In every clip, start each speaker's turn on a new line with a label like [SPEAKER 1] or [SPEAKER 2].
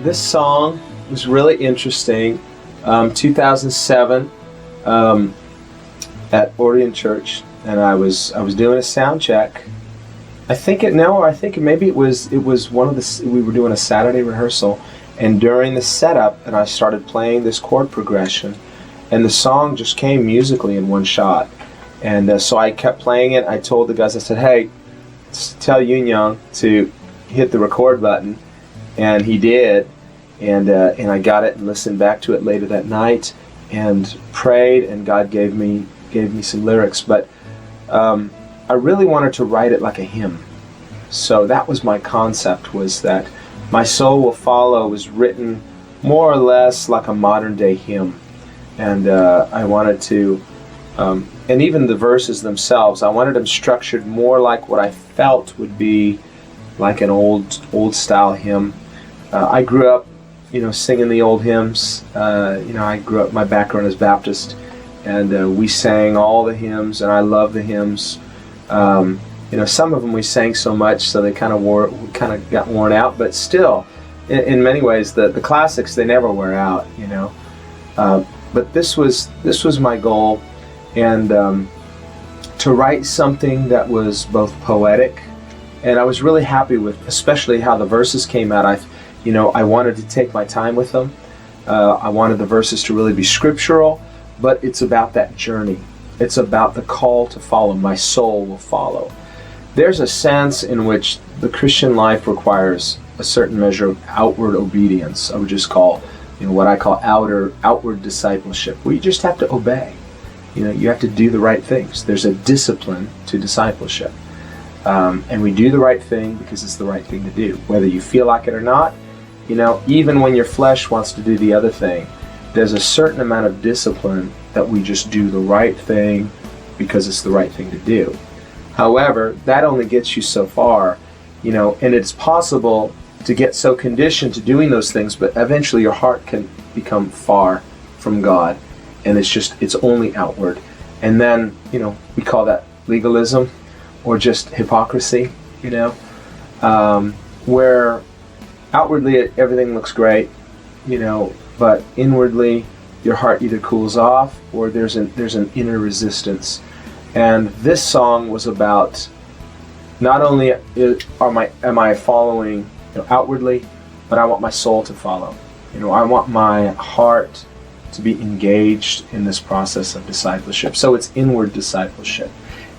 [SPEAKER 1] this song was really interesting. 2007 at Orient Church, and I was doing a sound check. Maybe it was one of the, we were doing a Saturday rehearsal, and during the setup, and I started playing this chord progression, and the song just came musically in one shot. And so I kept playing it. I told the guys, I said, hey, tell Yun Young to hit the record button, and he did. And I got it and listened back to it later that night and prayed, and God gave me some lyrics. But I really wanted to write it like a hymn. So that was my concept, was that My Soul Will Follow was written more or less like a modern day hymn. And I wanted to, and even the verses themselves, I wanted them structured more like what I felt would be like an old style hymn. I grew up, singing the old hymns. I grew up, my background is Baptist, and we sang all the hymns, and I love the hymns. Some of them we sang so much, so they kind of got worn out, but still, in many ways, the classics, they never wear out, But this was my goal, and to write something that was both poetic, and I was really happy with, especially how the verses came out. I wanted to take my time with them. I wanted the verses to really be scriptural, but it's about that journey. It's about the call to follow. My soul will follow. There's a sense in which the Christian life requires a certain measure of outward obedience. I would just call, what I call outward discipleship, where you just have to obey. You have to do the right things. There's a discipline to discipleship. And we do the right thing because it's the right thing to do. Whether you feel like it or not, even when your flesh wants to do the other thing, there's a certain amount of discipline that we just do the right thing because it's the right thing to do. However, that only gets you so far, and it's possible to get so conditioned to doing those things, but eventually your heart can become far from God, and it's only outward. And then, we call that legalism or just hypocrisy, where outwardly everything looks great, but inwardly your heart either cools off or there's an inner resistance. And this song was about not only am I following outwardly, but I want my soul to follow. I want my heart to be engaged in this process of discipleship. So it's inward discipleship.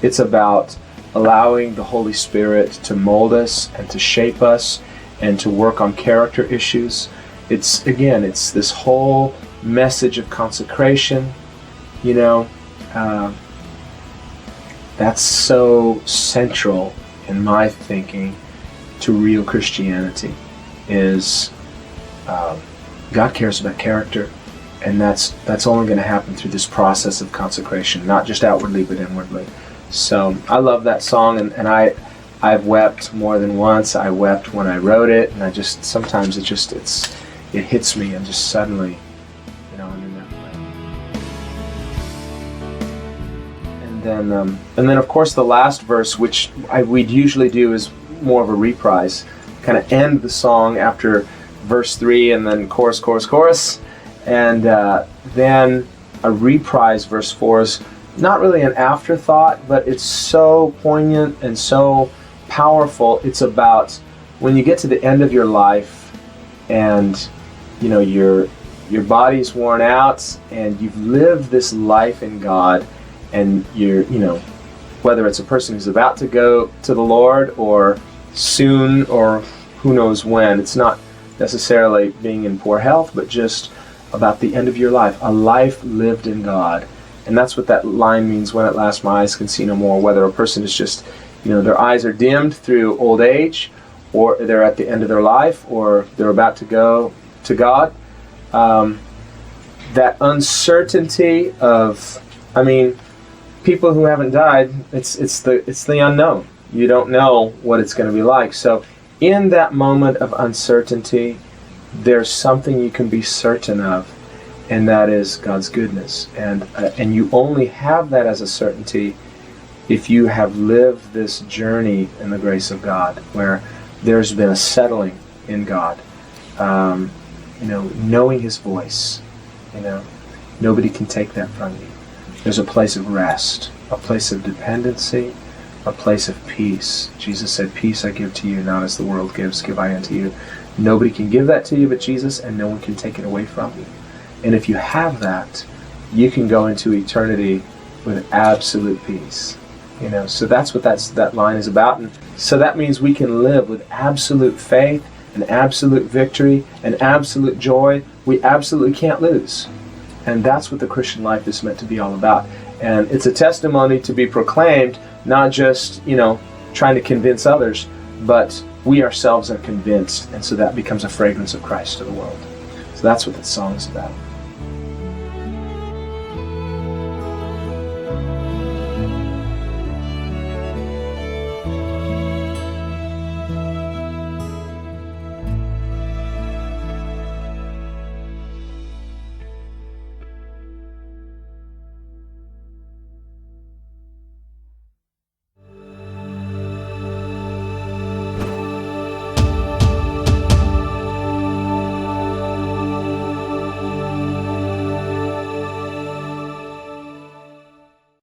[SPEAKER 1] It's about allowing the Holy Spirit to mold us and to shape us and to work on character issues. It's this whole message of consecration, that's so central in my thinking to real Christianity, is God cares about character, and that's only going to happen through this process of consecration, not just outwardly but inwardly. So I love that song, and I've wept more than once. I wept when I wrote it, and sometimes it hits me, and just suddenly, I'm in that place. And then of course the last verse, which we'd usually do, is more of a reprise, kind of end the song after verse 3, and then chorus, and then a reprise. Verse 4 is not really an afterthought, but it's so poignant and so powerful. It's about when you get to the end of your life, and your body's worn out, and you've lived this life in God, and you're, whether it's a person who's about to go to the Lord or soon or who knows when, it's not necessarily being in poor health, but just about the end of your life, a life lived in God. And that's what that line means, when at last my eyes can see no more. Whether a person is just, their eyes are dimmed through old age, or they're at the end of their life, or they're about to go to God. That uncertainty of, people who haven't died, it's the unknown. You don't know what it's going to be like. So in that moment of uncertainty, there's something you can be certain of, and that is God's goodness. And you only have that as a certainty if you have lived this journey in the grace of God, where there's been a settling in God. knowing His voice. Nobody can take that from you. There's a place of rest, a place of dependency, a place of peace. Jesus said, "Peace I give to you, not as the world gives, give I unto you." Nobody can give that to you but Jesus, and no one can take it away from you. And if you have that, you can go into eternity with absolute peace. So that's what that line is about. And so that means we can live with absolute faith and absolute victory and absolute joy. We absolutely can't lose. And that's what the Christian life is meant to be all about. And it's a testimony to be proclaimed, not just, trying to convince others, but we ourselves are convinced. And so that becomes a fragrance of Christ to the world. So that's what that song is about.